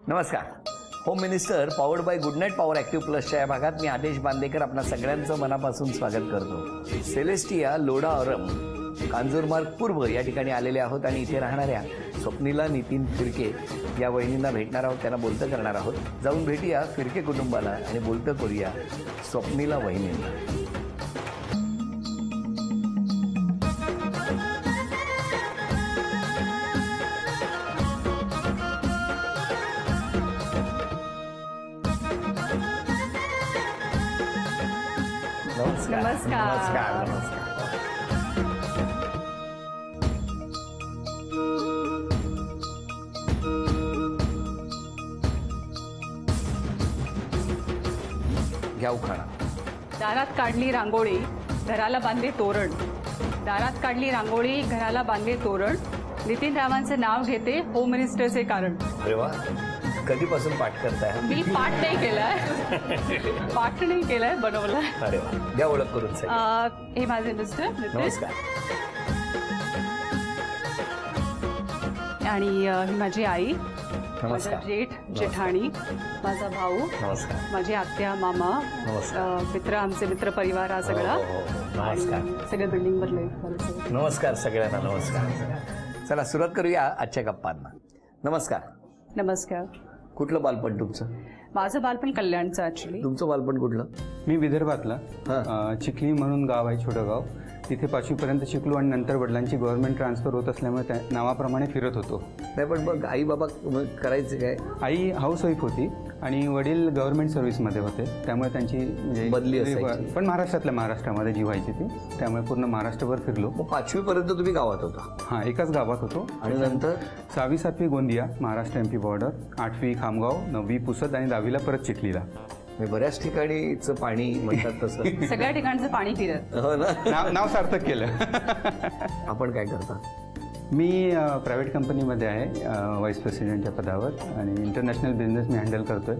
नमस्कार. Home minister powered by Good Knight power active प्लसच्या या भागात मी आदेश बांदेकर आपणा सगळ्यांचं मनापासून स्वागत करतो. सेलेस्टिया लोढा औरम कांजूरमार्ग पूर्व या ठिकाणी आलेले आहोत आणि इथे राहणाऱ्या स्वप्नीला नितीन फिरके या वहिनींना भेटणार आहोत, त्यांना बोलतं करणार आहोत. जाऊन भेटूया फिरके कुटुंबाला आणि बोलतं करूया स्वप्नीला वहिनींना. नमस्कार. नमस्कार. नमस्कार. घ्या उखाणा. दारात काढली रांगोळी घराला बांधले तोरण. दारात काढली रांगोळी घराला बांधले तोरण. नितीन रावांचे नाव घेते होम मिनिस्टरचे कारण. अरे वा, कधीपासून पाठ करताय? मी पाठ नाही केलाय, पाठ नाही केलाय, बनवलाय. अरे वा, द्या ओळख करून. हे माझे मिस्टर नमस्कार. आणि ही माझी आई, माझा नमस्कार. जेठ जेठाणी, माझा भाऊ, नमस्कार. माझी आत्या मामा, नमस्कार. मित्र, आमचे मित्र परिवार हा सगळा. नमस्कार. सगळे बिल्डिंग मधले. नमस्कार सगळ्यांना. नमस्कार. चला सुरुवात करूया आजच्या गप्पांना. नमस्कार. नमस्कार. कुठलं बालपण तुमचं? माझं बालपण कल्याणचं ऍक्च्युली. तुमचं बालपण कुठलं? मी विदर्भातला चिखली म्हणून गाव आहे, छोटं गाव. तिथे 5वी पर्यंत शिकलो आणि नंतर वडिलांची गव्हर्नमेंट ट्रान्सफर होत असल्यामुळे त्या नावाप्रमाणे फिरत होतो. नाही पण मग आई बाबा करायचे काय? आई हाऊसवाईफ होती आणि वडील गव्हर्नमेंट सर्व्हिसमध्ये होते, त्यामुळे त्यांची म्हणजे बदली असायची. पण महाराष्ट्रामध्ये जी व्हायची ती, त्यामुळे पूर्ण महाराष्ट्रभर फिरलो. 5वी पर्यंत तुम्ही गावात होता? हां, एकाच गावात होतो. आणि नंतर 6वी 7वी गोंदिया महाराष्ट्र MP बॉर्डर, 8वी खामगाव, 9वी पुसद आणि 10वीला परत चिखलीला. बऱ्याच ठिकाणीचं पाणी म्हणतात तसं. सगळ्या ठिकाणचं पाणी फिरत. हो ना. नाव सार्थक केलं. आपण काय करता? मी प्रायव्हेट कंपनीमध्ये आहे, व्हाईस प्रेसिडेंटच्या पदावर, आणि इंटरनॅशनल बिझनेस मी हँडल करतोय.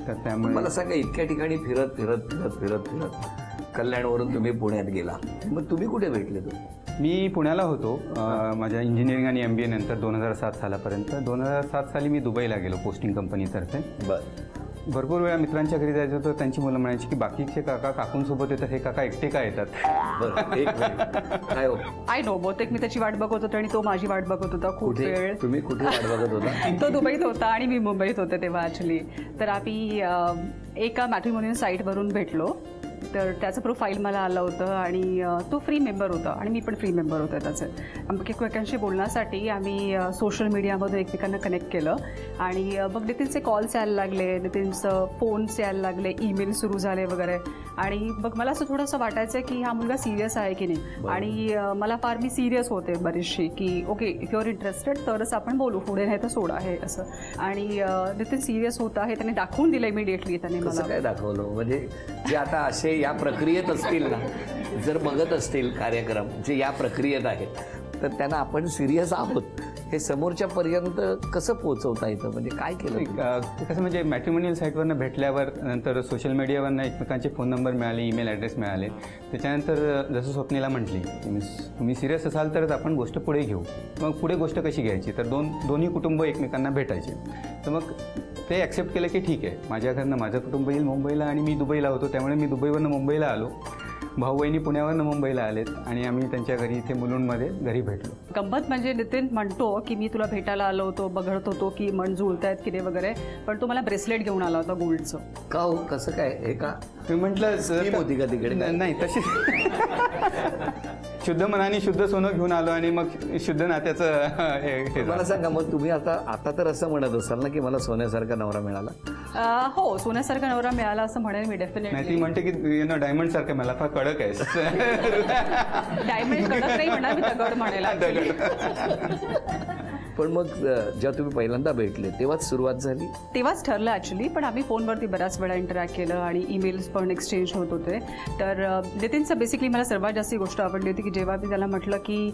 तर त्यामुळे मला सांगा, इतक्या ठिकाणी फिरत फिरत फिरत फिरत फिरत कल्याणवरून तुम्ही पुण्यात गेला, मग तुम्ही कुठे भेटले? मी पुण्याला होतो माझ्या इंजिनिअरिंग आणि MBA नंतर 2007 सालापर्यंत. 2007 साली मी दुबईला गेलो पोस्टिंग कंपनीतर्फे. बरं. भरपूर वेळा मित्रांच्या घरी जायचं होतं. त्यांची मुलं म्हणायची की बाकीचे काका काकूंसोबत येतात, हे काका एकटे का येतात? काय हो, आय नो, बहुतेक मी त्याची वाट बघत होतो आणि तो माझी वाट बघत होता खूप वेळ. तुम्ही कुठे वाट बघत होता? तो दुबईत होता आणि मी मुंबईत होते तेव्हा ॲक्च्युली. तर आम्ही एका मॅट्रिमोनियल साईटवरून भेटलो. तर त्याचं प्रोफाईल मला आलं होतं आणि तो फ्री मेंबर होता आणि मी पण फ्री मेंबर होतं त्याचं. एकमेकांशी बोलण्यासाठी आम्ही सोशल मीडियामध्ये एकमेकांना कनेक्ट केलं आणि मग नितीनचे कॉल्स यायला लागले, नितीनचं फोन्स यायला लागले, ईमेल सुरू झाले वगैरे. आणि मग मला असं थोडंसं वाटायचं की हा मुलगा सिरियस आहे की नाही. आणि मला फार मी सिरियस होते बरीचशी की okay, if you are interested तरच आपण बोलू, पुढे नाही तर सोडा आहे असं. आणि नितीन सिरियस होता हे त्याने दाखवून दिलं इमिडिएटली. त्याने मला काय दाखवलं म्हणजे जे आता असे या प्रक्रियेत असतील ना, जर बघत असतील कार्यक्रम जे या प्रक्रियेत आहेत, तर त्यांना आपण सिरियस आहोत हे समोरच्या पर्यंत कसं पोहोचवता येतं? म्हणजे काय केलं? कसं म्हणजे मॅट्रिमोनियल साईटवरनं भेटल्यावर नंतर सोशल मीडियावरनं एकमेकांचे फोन नंबर मिळाले, ईमेल ॲड्रेस मिळाले. त्याच्यानंतर जसं स्वप्नीला म्हटली, तुम्ही सिरियस असाल तरच आपण गोष्ट पुढे घेऊ. मग पुढे गोष्ट कशी घ्यायची? तर दोन्ही कुटुंब एकमेकांना भेटायचे. तर मग ते ॲक्सेप्ट केलं की ठीक आहे, माझ्या घरनं माझं कुटुंब येईल मुंबईला आणि मी दुबईला होतो, त्यामुळे मी दुबईवरनं मुंबईला आलो. भाऊ बहिणी पुण्यावरनं मुंबईला आलेत आणि आम्ही त्यांच्या घरी इथे मुलुंडमध्ये घरी भेटलो. गंमत म्हणजे नितीन म्हणतो की मी तुला भेटायला आलो होतो, बघत होतो की मन जुळतायत की नाही वगैरे, पण तो मला ब्रेसलेट घेऊन आला होता गोल्डचं. का हो, कसं काय? हे का मी म्हटलं होती का तिकडे? नाही, तशी शुद्ध मनाने शुद्ध सोनं घेऊन आलो आणि मग शुद्ध नात्याचं. मला सांगा, मग तुम्ही आता तर असं म्हणत असाल ना की मला सोन्यासारखा नवरा मिळाला? हो, सोन्यासारखा नवरा मिळाला असं म्हणेन मी डेफिनेटली. ती म्हणते की डायमंड सारखं, मला फार कडक आहे. डायमंड कडक नाही म्हणणार मी, दगड म्हणेल. पण मग जेव्हा तुम्ही पहिल्यांदा भेटले तेव्हाच सुरुवात झाली? तेव्हाच ठरलं ॲक्च्युली, पण आम्ही फोनवरती बऱ्याच वेळा इंटरॅक्ट केलं आणि ईमेल्स पण एक्सचेंज होत होते. तर नितीनचं बेसिकली मला सर्वात जास्त गोष्ट आवडली होती की जेव्हा मी त्याला म्हटलं की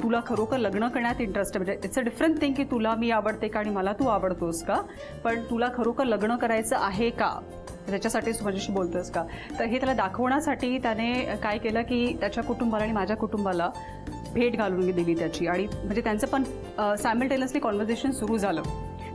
तुला खरोखर लग्न करण्यात इंटरेस्ट आहे, म्हणजे इट्स अ डिफरंट थिंग की तुला मी आवडते का आणि मला तू आवडतोस का, पण तुला खरोखर लग्न करायचं आहे का, त्याच्यासाठीच माझ्याशी बोलतोस का. तर हे त्याला दाखवण्यासाठी त्याने काय केलं की त्याच्या कुटुंबाला आणि माझ्या कुटुंबाला भेट घालून दिली त्याची. आणि म्हणजे त्यांचं पण सायमल्टेनियसली कॉन्व्हर्सेशन सुरू झालं.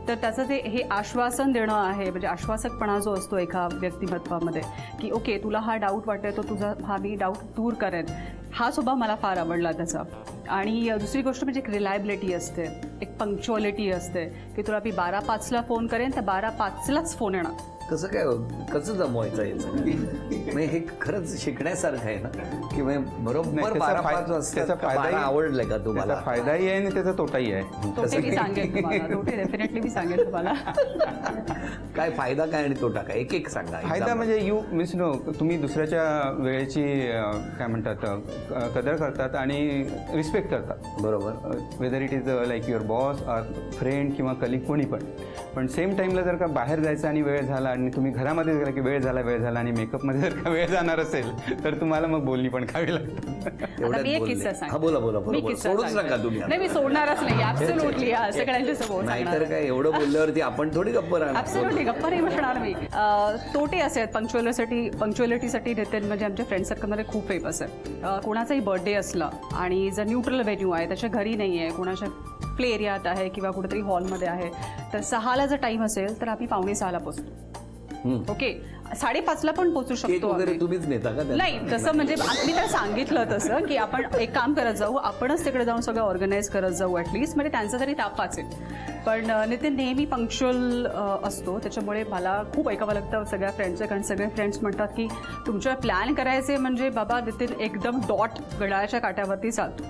तर त्याचं ते हे आश्वासन देणं आहे, म्हणजे आश्वासकपणा जो असतो एका व्यक्तिमत्वामध्ये की ओके तुला हा डाऊट वाटतोय तो तुझा हा मी डाऊट दूर करेन, हा स्वभाव मला फार आवडला त्याचा. आणि दुसरी गोष्ट म्हणजे एक रिलायबिलिटी असते, एक पंक्च्युअलिटी असते की तुला मी 12:05ला फोन करेन तर 12:05लाच फोन येणार. कसं काय कसं जमवायचं याचं म्हणजे हे खरंच शिकण्यासारखं आहे ना की बरोबर 12:05 वाजता आवडलंय का तुम्हाला? त्याचा फायदाही आहे आणि त्याचा तोटाही आहे. तोटे मी सांगेन तुम्हाला, तोटे डेफिनेटली मी सांगेन तुम्हाला. काय फायदा काय आणि तोटा काय एक एक सांगा. फायदा म्हणजे यू मीन्स नो तुम्ही दुसऱ्याच्या वेळेची काय म्हणतात कदर करतात आणि रिस्पेक्ट करतात. बरोबर. Whether it is like your boss or friend किंवा कलिग कोणी पण सेम टाईमला जर का बाहेर जायचं आणि वेळ झाला आणि तुम्ही घरामध्ये गेला की वेळ झाला आणि मेकअपमध्ये जर का वेळ जाणार असेल तर तुम्हाला मग बोलणी पण खावी लागतात. आता मी एक किस्सा सांगते. बोला मी किस्सा सोडूच नका सांगते. तुम्ही. नाही मी सोडणारच नाही, ऍब्सोल्युटली सगळ्यांच्या समोर नाहीतर काय एवढं बोलल्यावरती आपण थोडी गप्प राहणार. ऍब्सोल्युटली गप्पा नाही बसणार मी. तोटे असे आहेत पंक्च्युअलिटीसाठी नितीन म्हणजे आमच्या फ्रेंड सर्कलमध्ये खूप फेमस आहे. कोणाचाही बर्थडे असला आणि जर न्यूट्रल व्हेन्यू आहे, त्याच्या घरी नाही आहे, कोणाच्या प्ले एरियात आहे किंवा कुठेतरी हॉलमध्ये आहे, तर 6ला जर टाइम असेल तर आम्ही 5:45ला पोहोचतो. ओके 5:30ला पण पोहोचू शकतो. तुम्हीच नेता का? नाही तसं म्हणजे मी त्याला सांगितलं तसं की आपण एक काम करत जाऊ, आपणच तिकडे जाऊन सगळं ऑर्गनाईज करत जाऊ ॲटलिस्ट, म्हणजे त्यांचा तरी ताप वाचेल. पण नितीन नेहमी पंक्च्युअल असतो, त्याच्यामुळे मला खूप ऐकावं लागतं सगळ्या फ्रेंड्सचं, कारण सगळे फ्रेंड्स म्हणतात की तुमच्या प्लॅन करायचे म्हणजे बाबा नितीन एकदम डॉट घड्याळाच्या काट्यावरती चालतो.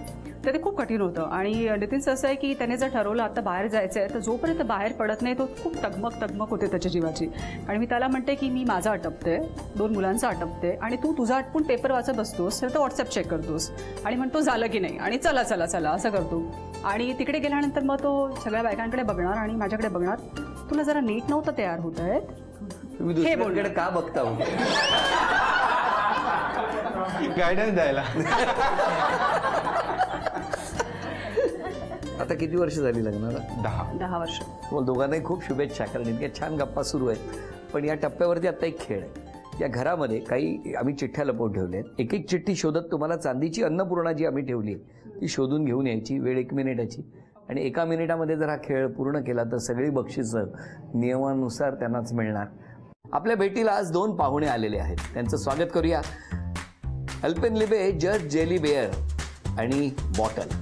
तर ते खूप कठीण होतं. आणि नितीनचं असं आहे की त्याने जर ठरवलं आता बाहेर जायचं आहे तर जोपर्यंत बाहेर पडत नाही तो खूप तगमग होते त्याच्या जीवाची. आणि मी त्याला म्हणते की मी माझं आटपते, 2 मुलांचं आटपते आणि तू तुझा आटपून पेपर वाचत बसतोस तर व्हॉट्सअप चेक करतोस आणि म्हणतो झालं की नाही आणि चला असं करतो. आणि तिकडे गेल्यानंतर मग तो सगळ्या बायकांकडे बघणार आणि माझ्याकडे बघणार, तुला जरा नीट नव्हतं तयार होत आहेत, तुम्ही दुसऱ्याकडे का बघता? गायडन्स द्यायला. आता किती वर्ष झाली लग्नाला? 10 वर्ष. तुम्हाला दोघांनाही खूप शुभेच्छा, कारण इतक्या छान गप्पा सुरू आहेत. पण या टप्प्यावरती आता एक खेळ आहे. या घरामध्ये काही आम्ही चिठ्ठ्या लपवून ठेवल्या आहेत. एक चिठ्ठी शोधत तुम्हाला चांदीची अन्नपूर्णा जी आम्ही ठेवली आहे ती शोधून घेऊन यायची. वेळ 1 मिनिटाची आणि 1 मिनिटामध्ये जर हा खेळ पूर्ण केला तर सगळी बक्षिसं नियमानुसार त्यांनाच मिळणार. आपल्या भेटीला आज 2 पाहुणे आलेले आहेत, त्यांचं स्वागत करूया. अल्पेनलिबे जज जेली बेअर आणि बॉटल.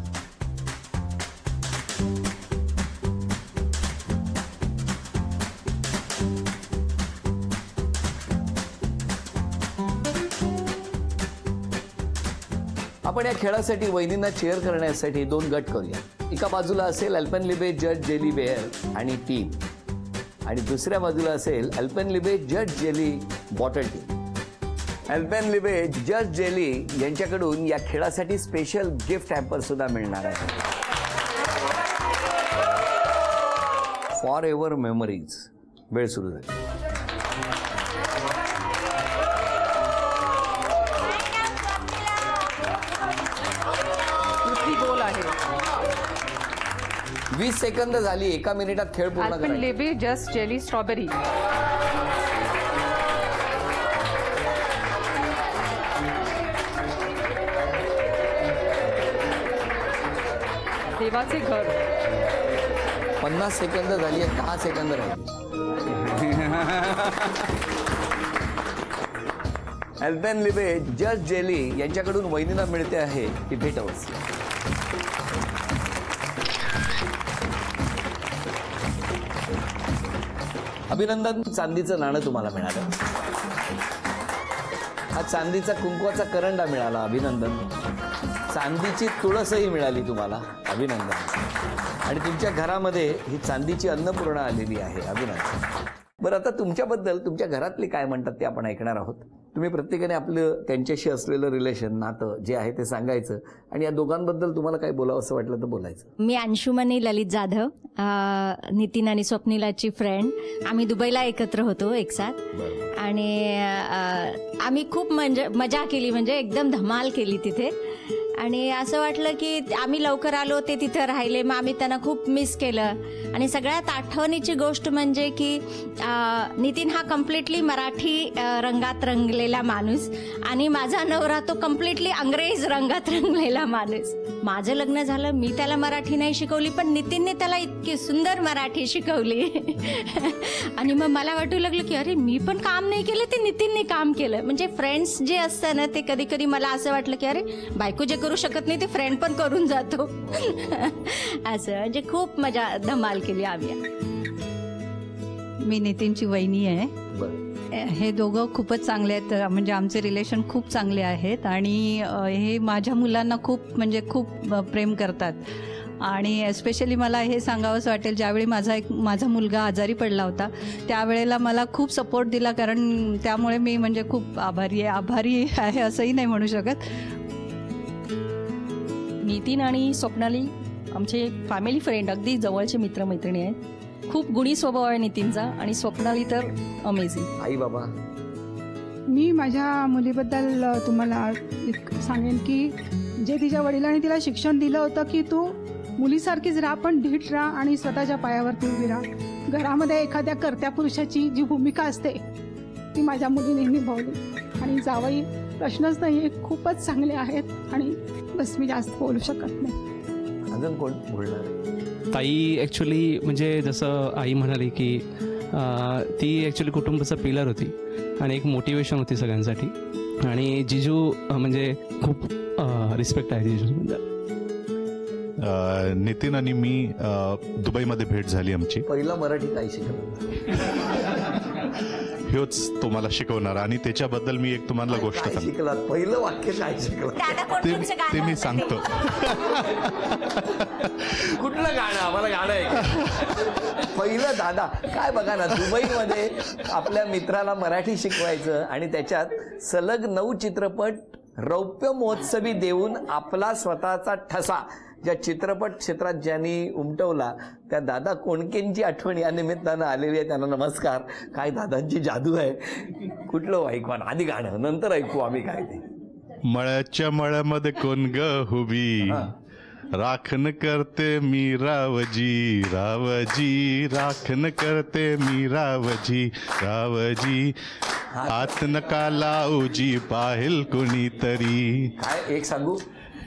आपण या खेळासाठी वहिनींना चेअर करण्यासाठी 2 गट करूया. एका बाजूला असेल अल्पेनलिबे जज जेली बेअर आणि टीम, आणि दुसऱ्या बाजूला असेल अल्पेनलिबे जज जेली बॉटल टीम. अल्पेनलिबे जज जेली यांच्याकडून या खेळासाठी स्पेशल गिफ्ट हॅम्पर सुद्धा मिळणार आहे. For ever memories. वेळ सुरू झाली. गोल आहे. 20 सेकंद झाली. 1 मिनिटात खेळ पूर्ण करा. Alpenliebe just jelly strawberry. देवाचे घर. 50 सेकंद झाली आहेत. 10 सेकंद राहिली. अल्पेनलिबे जज जेली यांच्याकडून वहिनीला मिळते आहे ती भेटवस्तू. अभिनंदन. चांदीचं नाणं तुम्हाला मिळालं. हा चांदीचा कुंकवाचा करंडा मिळाला. अभिनंदन. चांदीची तुळसही मिळाली तुम्हाला. अभिनंदन. आणि तुमच्या घरामध्ये ही चांदीची अन्नपूर्णा आलेली आहे. अभिनंदन. बरं, आता तुमच्याबद्दल तुमच्या घरातले काय म्हणतात ते आपण ऐकणार आहोत. तुम्ही प्रत्येकाने आपलं त्यांच्याशी असलेलं रिलेशन, नातं जे आहे ते सांगायचं आणि या दोघांबद्दल तुम्हाला काय बोलावं असं वाटलं तर बोलायचं. मी अंशुमनी ललित जाधव, नितीन आणि स्वप्निलाची फ्रेंड. आम्ही दुबईला एकत्र होतो एक साथ आणि आम्ही खूप मजा केली, म्हणजे एकदम धमाल केली तिथे. आणि असं वाटलं की आम्ही लवकर आलो, ते तिथं राहिले, मग आम्ही त्यांना खूप मिस केलं. आणि सगळ्यात आठवणीची गोष्ट म्हणजे की नितीन हा कम्प्लिटली मराठी रंगात रंगलेला माणूस आणि माझा नवरा तो कम्प्लिटली अंग्रेज रंगात रंगलेला माणूस. माझं लग्न झालं, मी त्याला मराठी नाही शिकवली, पण नितीनने त्याला इतकी सुंदर मराठी शिकवली. आणि मग मला वाटू लागलं की अरे मी पण काम नाही केलं, ते नितीनने काम केलं. म्हणजे फ्रेंड्स जे असतं ना, ते कधी कधी मला असं वाटलं की अरे बायको जे करू शकत नाही ते फ्रेंड पण करून जातो. असं म्हणजे खूप मजा धमाल केली आम्ही. मी नितीनची वहिनी आहे. हे दोघं खूपच चांगले आहेत, म्हणजे आमचे रिलेशन खूप चांगले आहेत आणि हे माझ्या मुलांना खूप प्रेम करतात. आणि एस्पेशली मला हे सांगावंसं वाटेल, ज्यावेळी माझा मुलगा आजारी पडला होता त्यावेळेला मला खूप सपोर्ट दिला, कारण त्यामुळे मी म्हणजे खूप आभारी आहे असंही नाही म्हणू शकत. नितीन आणि स्वप्नाली आमचे फॅमिली फ्रेंड, अगदी जवळचे मित्रमैत्रिणी आहेत. खूप गुणी स्वभाव आहे नितीनचा आणि स्वप्नाली तर अमेझिंग. आई बाबा, मी माझ्या मुलीबद्दल तुम्हाला सांगेन की जे तिच्या वडिलांनी तिला शिक्षण दिलं होतं की तू मुलीसारखीच राहा, पण धीट राहा आणि स्वतःच्या पायावरती उभी राहा. घरामध्ये एखाद्या कर्त्या पुरुषाची जी भूमिका असते ती माझ्या मुलीने निभावली. आणि जावई प्रश्नच नाही आहे, खूपच चांगले आहेत. आणि बस मी जास्त बोलू शकत नाही. अजून कोण बोलणार? ताई ॲक्च्युली म्हणजे जसं आई म्हणाली की ती ॲक्च्युली कुटुंबाचा पिलर होती आणि एक मोटिवेशन होती सगळ्यांसाठी. आणि जिजू म्हणजे खूप रिस्पेक्ट आहे जिजू म्हणजे. नितीन आणि मी दुबईमध्ये भेट झाली आमची. पहिला मराठी काय शिकला? हेच तुम्हाला शिकवणार आणि त्याच्याबद्दल मी एक तुम्हाला गोष्ट शिकलात? पहिलं वाक्य काय शिकलं ते मी सांगतो. कुठलं गाणं? आम्हाला गाणं आहे पहिलं. दादा काय बघा ना, दुबईमध्ये आपल्या मित्राला मराठी शिकवायचं आणि त्याच्यात सलग 9 चित्रपट रौप्य महोत्सवी देऊन आपला स्वतःचा ठसा ज्या चित्रपट क्षेत्रात ज्यांनी उमटवला त्या दादा कोंडकेंची आठवण या निमित्तानं आलेली आहे. त्यांना नमस्कार. काय दादांची जादू आहे. कुठलं ऐकवान? आधी गाणं, नंतर ऐकू आम्ही काय ते. मळ्याच्या मळ्यामध्ये कोण ग हुबी, राखण करते मी रावजी, रावजी राखण करते मी रावजी, रावजी हात नका लावजी पाहिल कोणीतरी. काय एक सांगू,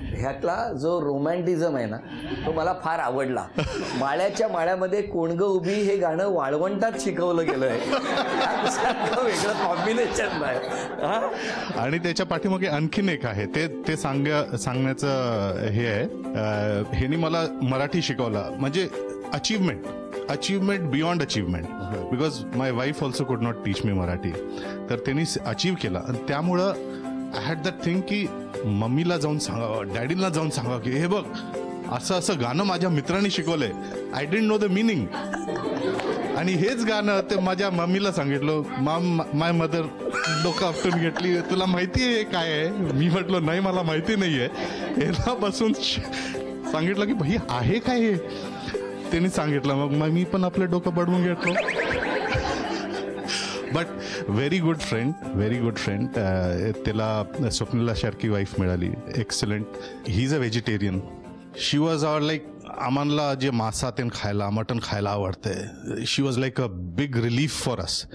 ह्यातला जो रोमॅन्टिझम आहे ना तो मला फार आवडला. माळ्याच्या माळ्यामध्ये कोणग उभी हे गाणं वाळवंटात शिकवलं गेलं आहे. वेगळं कॉम्बिनेशन नाही. आणि त्याच्या पाठीमागे आणखीन एक आहे, ते सांगण्याचं हे आहे. ह्यानी मला मराठी शिकवला, म्हणजे achievement beyond achievement, because my wife also कुड नॉट टीच मी मराठी. तर त्यांनी अचीव केला आणि त्यामुळं आय हॅड दॅट थिंग की मम्मीला जाऊन सांगावं, डॅडीला जाऊन सांगावं की हे बघ असं गाणं माझ्या मित्रांनी शिकवलंय. I didn't know the meaning. आणि हेच गाणं ते माझ्या मम्मीला सांगितलं. माय मदर डोकं आपटून घेतली, तुला माहिती आहे काय आहे? मी म्हटलं नाही मला माहिती नाही आहे. याला बसून सांगितलं की भाई आहे काय हे. त्यांनी सांगितलं, मग मी पण आपलं डोकं बडवून घेतलो. But very good friend. त्याला स्वप्नीला सारखी वाईफ मिळाली, excellent. He is a vegetarian. She was our like, आम्हाला जे मासा ते खायला, मटण खायला आवडतंय. She was like a big relief for us.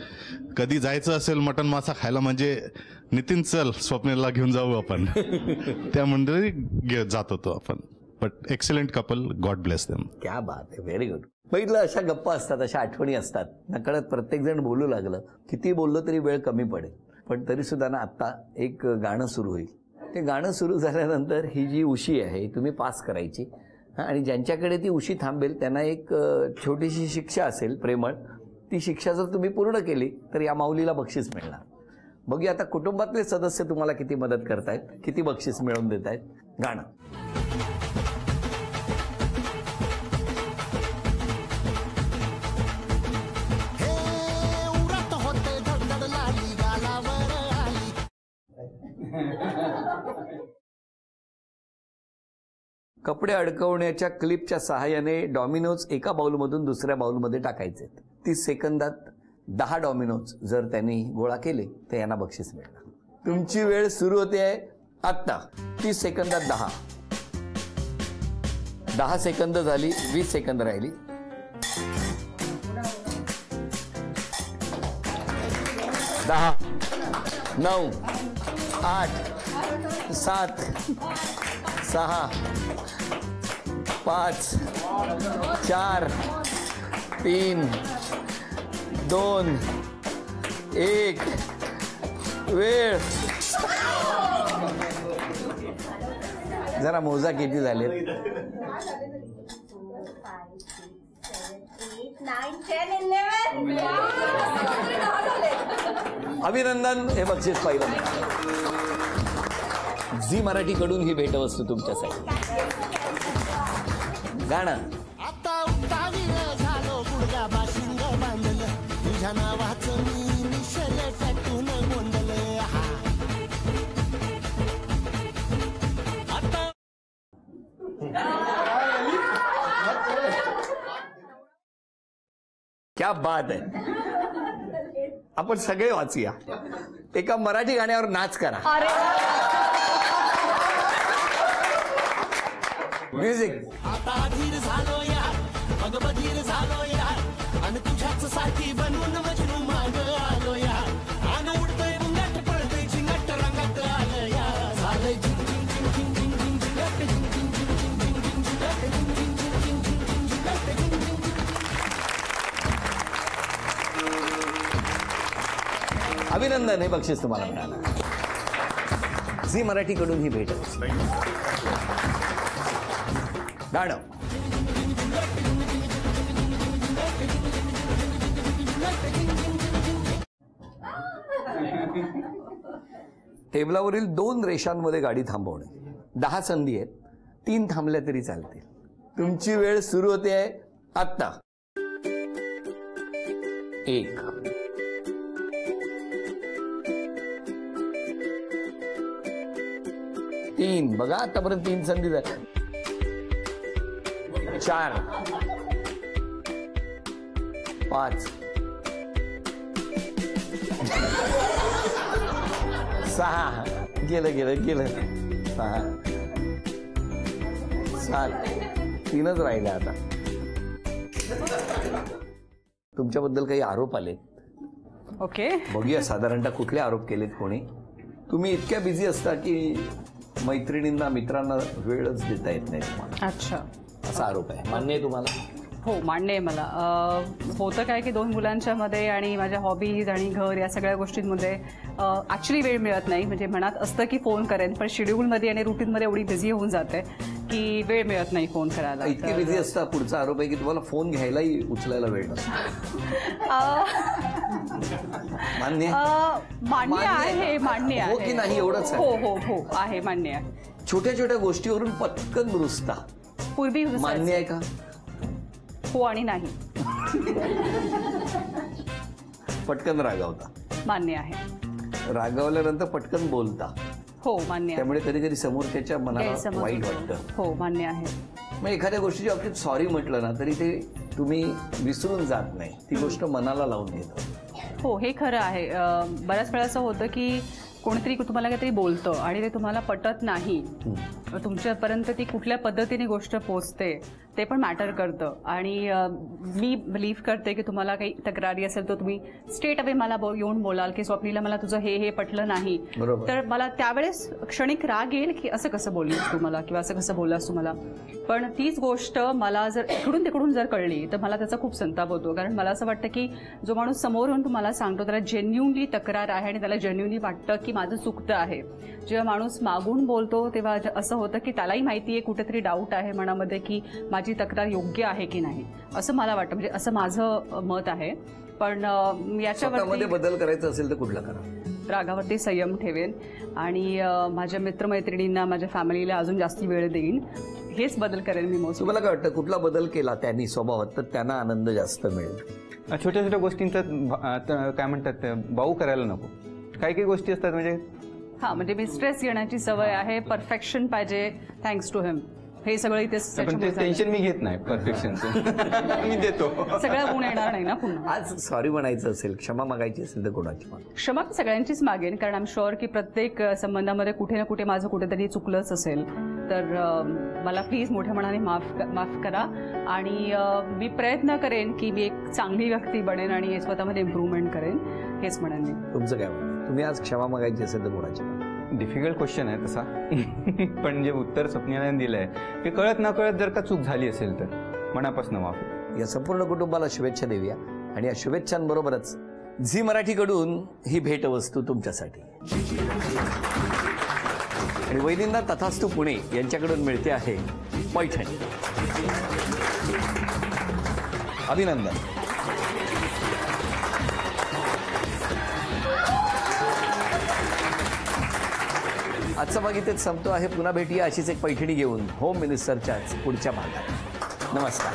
कधी जायचं असेल मटण मासा खायला म्हणजे नितीन चल स्वप्नीला घेऊन जाऊ आपण. त्या मंडळी जात होतो आपण. But excellent couple, God bless them. क्या बात आहे, व्हेरी गुड. बघितलं, अशा गप्पा असतात, अशा आठवणी असतात. नकळत प्रत्येक जण बोलू लागलं, किती बोललो तरी वेळ कमी पडेल. पण तरी सुद्धा ना आत्ता एक गाणं सुरू होईल. ते गाणं सुरू झाल्यानंतर ही जी उशी आहे तुम्ही पास करायची. आणि ज्यांच्याकडे ती उशी थांबेल त्यांना एक छोटीशी शिक्षा असेल प्रेमळ. ती शिक्षा जर तुम्ही पूर्ण केली तर या माऊलीला बक्षीस मिळणार. बघूया आता कुटुंबातले सदस्य तुम्हाला किती मदत करतायत, किती बक्षीस मिळवून देत आहेत. गाणं. कपडे अडकवण्याच्या क्लिपच्या सहाय्याने डॉमिनोज एका बाउलमधून दुसऱ्या बाउलमध्ये टाकायचे. 30 सेकंदात 10 डॉमिनोज जर त्यांनी गोळा केले तर यांना बक्षीस मिळणार. तुमची वेळ सुरू होते आहे. आत्ता 30 सेकंदात 10 सेकंद झाली, 20 सेकंद राहिली. 10, 9, 8, 7, 6, 5, 4, 3, 2, 1. वेळ. जरा मोजा किती झाले. 9, 10, 11. अभिनंदन. हे बक्षीस पाहिलं. झी मराठी कडून ही भेटवस्तू तुमच्यासाठी. गाणं. आता उत्तावीर झालो गुडगा बाशिंग बांधलं तुझ्या नावाचं मी निशल टॅटून गोंधलं. क्या बात आहे. आपण सगळे वाचूया. एका मराठी गाण्यावर नाच करा. म्युझिक. आता धीर झालो यार मग बधीर झालो यार आणि तुझ्याच साठी बनवून मजनू माग आलो यार. आन उडतोय मुंगाट पळतोय झिंगाट रंगात आलं यार. झालंय झिंग झिंग झिंग झिंग झिंग झिंग झिंगाट झिंग झिंग झिंग झिंग झिंग झिंग झिंगाट झिंग झिंग झिंग झिंग झिंग झिंग झिंगाट झिंग झिंग. अभिनंदन. हे बक्षीस तुम्हाला मिळालं. झी मराठी कडून ही भेट. गाणं. टेबलावरील 2 रेषांमध्ये गाडी थांबवणे. 10 संधी आहेत. 3 थांबल्या तरी चालतील. तुमची वेळ सुरू होते आहे आत्ता. 1, 3. बघा आतापर्यंत 3 संधी झाल्या. 4, 5, 6. गेलं 6, 7. 3च राहिल्या आता. तुमच्याबद्दल काही आरोप आलेत. ओके. बघूया साधारणतः कुठले आरोप केलेत कोणी. तुम्ही इतक्या बिझी असता की मैत्रिणींना मित्रांना वेळच देता येत नाही तुम्हाला. अच्छा. असा आरोप आहे. मान्य आहे तुम्हाला? हो, मान्य आहे मला. होतं काय की 2 मुलांच्या मध्ये आणि माझ्या हॉबीज आणि घर या सगळ्या गोष्टींमध्ये ॲक्च्युली वेळ मिळत नाही. म्हणजे मनात असतं की फोन करेन, पण शेड्यूलमध्ये आणि रुटीनमध्ये एवढी बिझी होऊन जाते की वेळ मिळत नाही फोन करायला. इतकी बिझी असता. पुढचा आरोप आहे की तुम्हाला फोन घ्यायलाही उचलायला वेळ नसतो. मान्य आहे. मान्य हो की नाही एवढंच आहे. हो आहे. मान्य आहे. छोट्या छोट्या गोष्टीवरून पटकन रुसता. पूर्वी मान्य आहे का? हो आणि नाही. पटकन रागावता. मान्य आहे. रागावल्यानंतर पटकन बोलता. हो, मान्य आहे. त्यामुळे कधी कधी समोरच्याच्या मनाला वाईट वाटतं. हो, मान्य आहे. मग एखाद्या गोष्टीच्या बाबतीत सॉरी म्हटलं ना तरी ते तुम्ही विसरून जात नाही. ती गोष्ट मनाला लावून घेतं. हो, हे खरं आहे. बऱ्याच वेळा असं होतं की कोणीतरी तुम्हाला काहीतरी बोलतं आणि ते तुम्हाला पटत नाही. तुमच्यापर्यंत ती कुठल्या पद्धतीने गोष्ट पोचते ते पण मॅटर करतं. आणि मी बिलीव्ह करते की तुम्हाला काही तक्रारी असेल तर तुम्ही स्ट्रेट अवे मला येऊन बोलाल की स्वप्नीला मला तुझं हे पटलं नाही. तर मला त्यावेळेस क्षणिक राग येईल की असं कसं बोललीस तू मला किंवा असं कसं बोललास तू मला. पण तीच गोष्ट मला जर इकडून तिकडून जर कळली तर मला त्याचा खूप संताप होतो. कारण मला असं वाटतं की जो माणूस समोर येऊन तुम्हाला सांगतो त्याला जेन्युनली तक्रार आहे आणि त्याला जेन्युनली वाटतं की माझं चुकतं आहे. जेव्हा माणूस मागून बोलतो तेव्हा असं होतं की त्यालाही माहिती आहे कुठेतरी डाऊट आहे मनामध्ये की माझी तक्रार योग्य आहे की नाही, असं मला वाटतं. म्हणजे असं माझं मत आहे. पण याच्यामध्ये बदल करायचा असेल तर कुठला करा? रागावरती संयम ठेवेन आणि माझ्या मित्रमैत्रिणींना माझ्या फॅमिलीला अजून जास्त वेळ देईन. हेच बदल करेन मी मोस्ट. तुम्हाला काय वाटतं कुठला बदल केला त्यांनी स्वभावात तर त्यांना आनंद जास्त मिळेल? छोट्या छोट्या गोष्टींचा काय म्हणतात बाऊ करायला नको. काही काही गोष्टी असतात म्हणजे म्हणजे मी स्ट्रेस घेण्याची सवय आहे. परफेक्शन पाहिजे. थँक्स टू हिम. हे सगळं इथे पण ते त्याच्यामुळे झालं. टेन्शन मी घेत नाही परफेक्शनचं मी देतो. सगळं गुण येणार नाही ना पुन्हा. आज सॉरी म्हणायचं असेल, क्षमा मागायची असेल तर कोणाची माग? क्षमा मी सगळ्यांचीच मागेन, कारण आय एम शुअर की प्रत्येक संबंधामध्ये कुठे ना कुठे माझं कुठेतरी चुकलंच असेल, तर मला प्लीज मोठ्या मनाने माफ करा. आणि मी प्रयत्न करेन की मी एक चांगली व्यक्ती बनेन आणि स्वतःमध्ये इम्प्रूव्हमेंट करेन, हेच म्हणेन मी. तुमचं काय म्हणणं? तुम्ही आज क्षमा मागायची असेल तर कोणाची माग? डिफिकल्ट क्वेश्चन आहे तसा पण जे उत्तर स्वप्नीला दिलंय ते कळत न कळत जर का चूक झाली असेल तर मनापासून माफी. या संपूर्ण कुटुंबाला शुभेच्छा देऊया आणि या शुभेच्छांबरोबरच झी मराठीकडून ही भेटवस्तू तुमच्यासाठी. आणि वैदिंदा तथास्तू पुणे यांच्याकडून मिळते आहे पैठणी. अभिनंदन. आजचा भाग इथेच संपतो आहे. पुन्हा भेटूया अशीच एक पैठणी घेऊन होम मिनिस्टरच्याच पुढच्या भागात. नमस्कार.